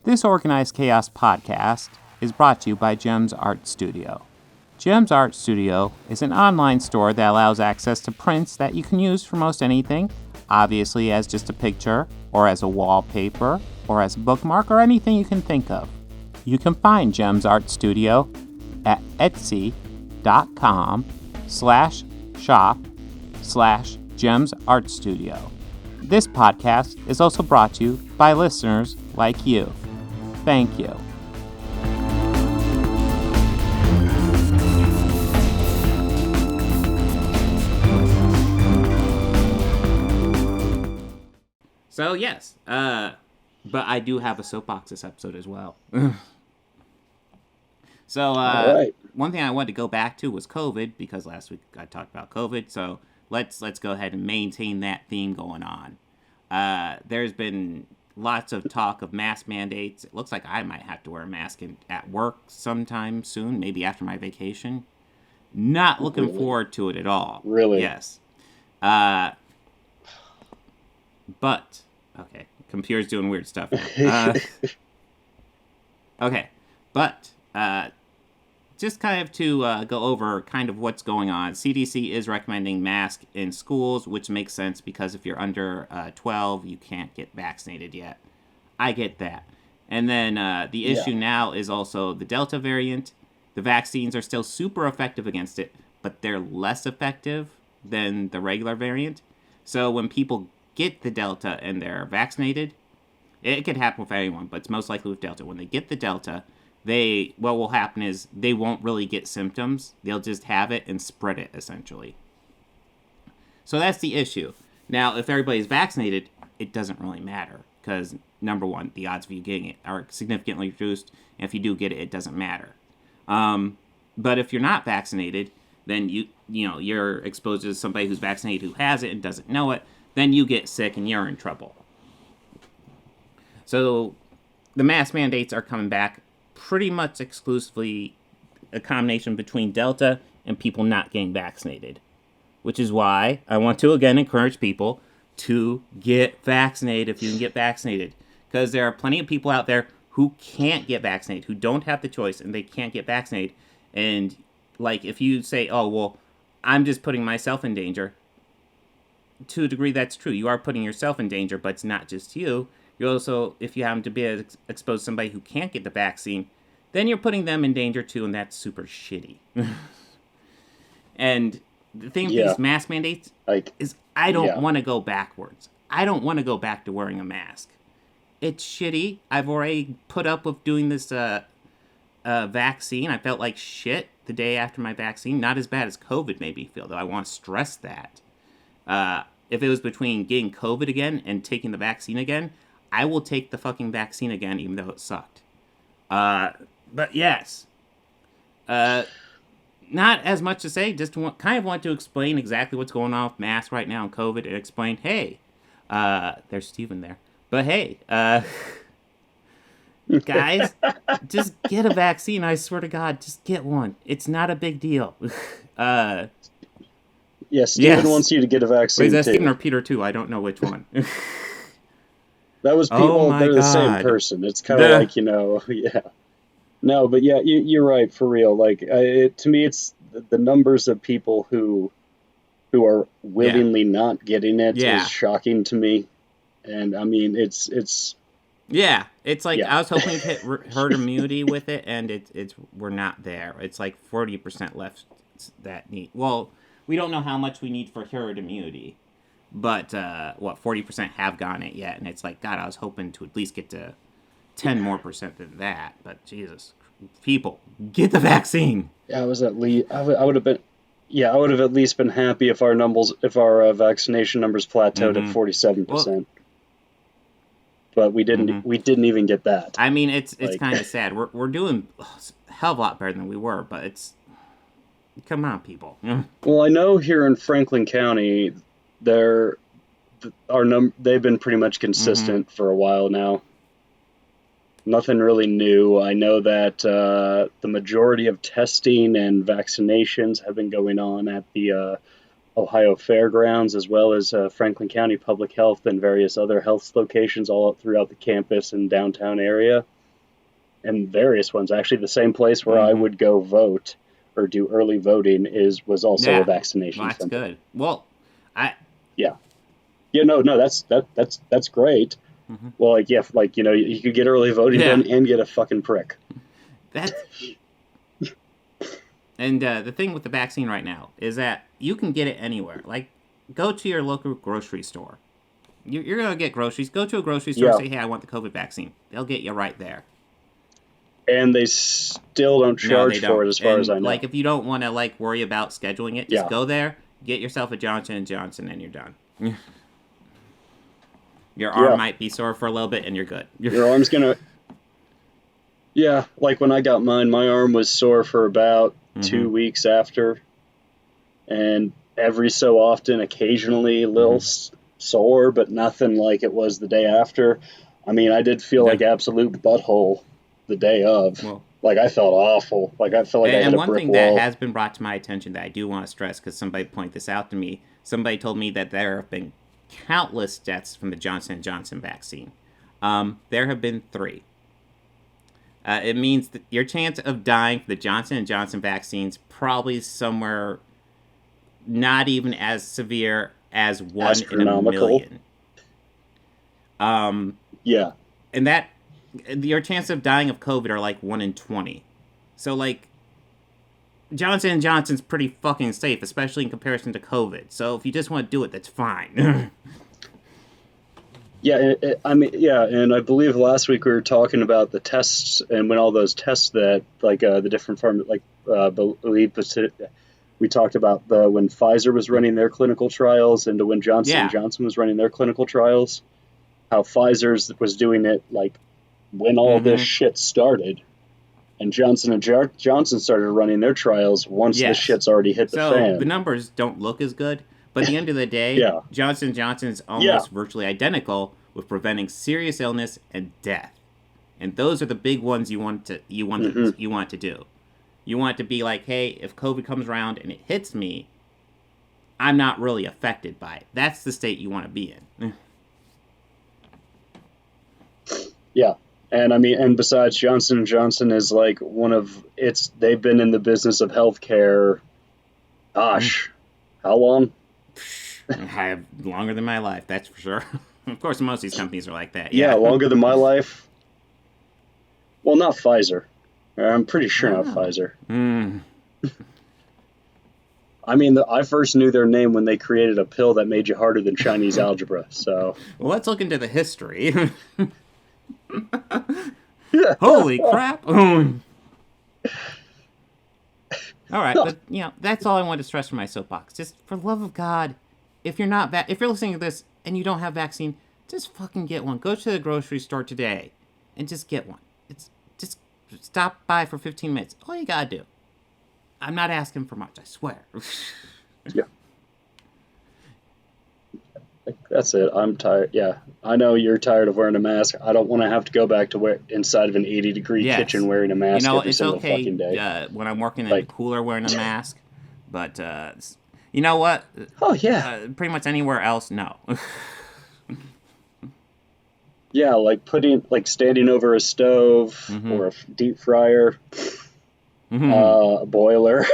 This Organized Chaos podcast is brought to you by JEMS Art Studio. JEMS Art Studio is an online store that allows access to prints that you can use for most anything, obviously as just a picture, or as a wallpaper, or as a bookmark, or anything you can think of. You can find JEMS Art Studio at etsy.com/shop/JEMS Art Studio. This podcast is also brought to you by listeners like you. Thank you. So yes, but I do have a soapbox this episode as well. So right. One thing I wanted to go back to was COVID, because last week I talked about COVID. So let's go ahead and maintain that theme going on. There's been lots of talk of mask mandates. It looks like I might have to wear a mask at work sometime soon, maybe after my vacation. Not looking forward to it at all. Really? Yes. But, okay, computer's doing weird stuff now. Okay, but just kind of to go over kind of what's going on. CDC is recommending masks in schools, which makes sense because if you're under 12, you can't get vaccinated yet. I get that. And then the issue now is also the Delta variant. The vaccines are still super effective against it, but they're less effective than the regular variant. So when people get the Delta and they're vaccinated, it could happen with anyone, but it's most likely with Delta. When they get the Delta, what will happen is they won't really get symptoms. They'll just have it and spread it, essentially. So that's the issue. Now, if everybody's vaccinated, it doesn't really matter, because, number one, the odds of you getting it are significantly reduced, and if you do get it, it doesn't matter. But if you're not vaccinated, then you're exposed to somebody who's vaccinated who has it and doesn't know it, then you get sick and you're in trouble. So the mask mandates are coming back pretty much exclusively a combination between Delta and people not getting vaccinated, which is why I want to again encourage people to get vaccinated if you can get vaccinated, because there are plenty of people out there who can't get vaccinated, who don't have the choice, and they can't get vaccinated. And like, if you say, oh, well, I'm just putting myself in danger, to a degree that's true. You are putting yourself in danger, but it's not just you. You're also, if you happen to be exposed to somebody who can't get the vaccine, then you're putting them in danger too, and that's super shitty. And the thing with these mask mandates is I don't want to go backwards. I don't want to go back to wearing a mask. It's shitty. I've already put up with doing this vaccine. I felt like shit the day after my vaccine. Not as bad as COVID made me feel, though. I want to stress that. If it was between getting COVID again and taking the vaccine again, I will take the fucking vaccine again, even though it sucked. But yes. Not as much to say, just kind of want to explain exactly what's going on with masks right now and COVID, and explain, hey, there's Steven there. But hey, guys, just get a vaccine. I swear to God, just get one. It's not a big deal. Yeah, Steven wants you to get a vaccine. Wait, is that too. Steven or Peter too? I don't know which one. That was people. They're the same person. It's kind of like, yeah. No, but yeah, you're right, for real. Like, to me, it's the numbers of people who are willingly not getting it is shocking to me. And I mean, it's yeah, it's like I was hoping to hit herd immunity with it, and we're not there. It's like 40% left that need. Well, we don't know how much we need for herd immunity, but 40% have gotten it yet, and it's like, God, I was hoping to at least get to 10% more than that. But Jesus, people, get the vaccine. Yeah, I would have been. Yeah, I would have at least been happy if our vaccination numbers plateaued at 47%. But we didn't. Mm-hmm. We didn't even get that. I mean, it's kind of sad. We're doing a hell of a lot better than we were, but it's. Come on, people. Well, I know here in Franklin County, they've been pretty much consistent for a while now. Nothing really new. I know that the majority of testing and vaccinations have been going on at the Ohio Fairgrounds, as well as Franklin County Public Health and various other health locations all throughout the campus and downtown area. and various ones. Actually, the same place where I would go vote or do early voting was also a vaccination that's center. good. Well, Yeah, no, that's great. Well, like, yeah, like, you could get early voting done and get a fucking prick. That's and the thing with the vaccine right now is that you can get it anywhere. Like, go to your local grocery store. You're gonna get groceries. Go to a grocery store. Say, hey, I want the COVID vaccine. They'll get you right there. And they still don't charge for it, as far as I know. Like, if you don't want to like worry about scheduling it, just go there, get yourself a Johnson & Johnson, and you're done. Your arm might be sore for a little bit, and you're good. Your arm's gonna... Yeah, like when I got mine, my arm was sore for about 2 weeks after. And every so often, occasionally, a little sore, but nothing like it was the day after. I mean, I did feel like absolute butthole the day of. Well, like, I felt awful. Like, I felt like I had a brick wall. And one thing that has been brought to my attention that I do want to stress, because somebody pointed this out to me, somebody told me that there have been countless deaths from the Johnson & Johnson vaccine. There have been 3. It means that your chance of dying from the Johnson & Johnson vaccines probably somewhere not even as severe as 1 in a million. Yeah. And that your chance of dying of COVID are like 1 in 20. So, like, Johnson & Johnson's pretty fucking safe, especially in comparison to COVID. So if you just want to do it, that's fine. Yeah, I mean, yeah, and I believe last week we were talking about the tests, and when all those tests that, like, the different we talked about when Pfizer was running their clinical trials and when Johnson & Johnson was running their clinical trials, how Pfizer's was doing it, like, when all this shit started, and Johnson & Johnson started running their trials once the shit's already hit the fan. So the numbers don't look as good, but at the end of the day, Johnson & Johnson is almost virtually identical with preventing serious illness and death. And those are the big ones you want to do. You want it to be like, hey, if COVID comes around and it hits me, I'm not really affected by it. That's the state you want to be in. Yeah. And I mean, and besides, Johnson & Johnson is like they've been in the business of healthcare, gosh, how long? I have longer than my life, that's for sure. Of course, most of these companies are like that. Yeah, longer than my life. Well, not Pfizer. I'm pretty sure not Pfizer. I mean, I first knew their name when they created a pill that made you harder than Chinese algebra, so... Well, let's look into the history. Holy crap! All right, but that's all I wanted to stress from my soapbox. Just for the love of God, if you're listening to this and you don't have vaccine, just fucking get one. Go to the grocery store today and just get one. It's just stop by for 15 minutes. All you gotta do. I'm not asking for much, I swear. Yeah. That's it. I'm tired. Yeah, I know you're tired of wearing a mask. I don't want to have to go back to inside of an 80-degree kitchen wearing a mask every single fucking day. When I'm working in the cooler wearing a mask, but you know what? Oh yeah. Pretty much anywhere else, no. Yeah, like standing over a stove or a deep fryer, a boiler,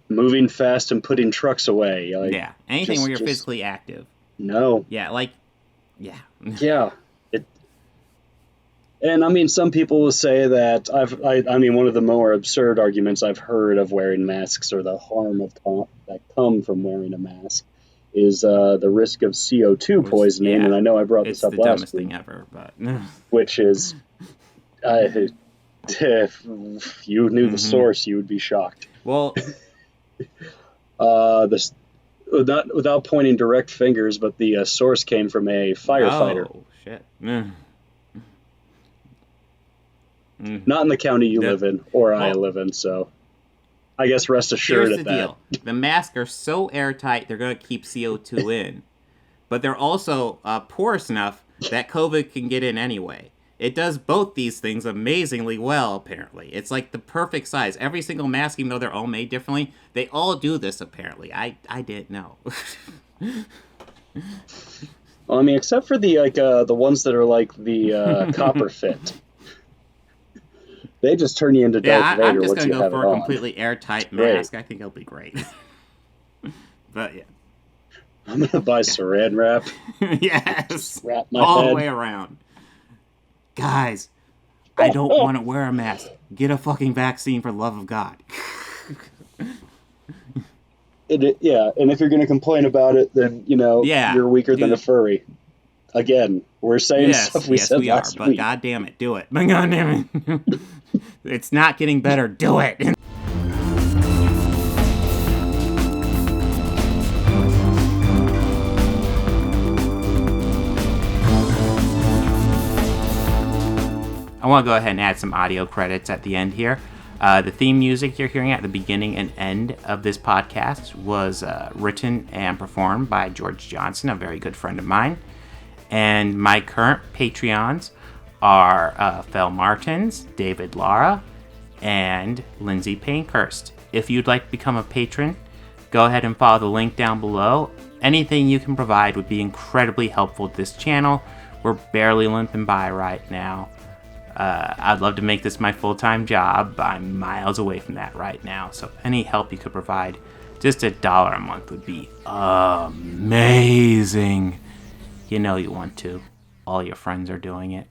moving fast and putting trucks away. Anything where you're physically active. No. Yeah. Yeah. And I mean, some people will say that I mean, one of the more absurd arguments I've heard of wearing masks or the harm that come from wearing a mask is the risk of CO2 poisoning. And I know I brought this up last week. It's the dumbest thing ever, but which is, if you knew the source, you would be shocked. Well, without pointing direct fingers, but the source came from a firefighter. Oh shit! Not in the county you live in, or I live in, so I guess rest assured here's the deal. The masks are so airtight, they're going to keep CO2 in. But they're also porous enough that COVID can get in anyway. It does both these things amazingly well, apparently. It's like the perfect size. Every single mask, even though they're all made differently, they all do this, apparently. I didn't know. Well, I mean, except for the ones that are like the copper fit. They just turn you into Darth Vader I'm just once going to you go have for it a on. completely airtight Great. mask. I think it'll be great. But yeah. I'm gonna buy Saran wrap. Yes. Wrap my All head. the way around. Guys, I don't want to wear a mask. Get a fucking vaccine for the love of God. Yeah, and if you're gonna complain about it, then Yeah, you're weaker than a dude. furry. Again, we're saying stuff we said we are. last But week. God damn it, do it. But God damn it. It's not getting better. Do it. I want to go ahead and add some audio credits at the end here. The theme music you're hearing at the beginning and end of this podcast was written and performed by George Johnson, a very good friend of mine. And my current Patreons are Fel Martins, David Lara, and Lindsay Pankhurst. If you'd like to become a patron, go ahead and follow the link down below. Anything you can provide would be incredibly helpful to this channel. We're barely limping by right now. I'd love to make this my full-time job. I'm miles away from that right now. So any help you could provide, just $1 a month would be amazing. You know you want to. All your friends are doing it.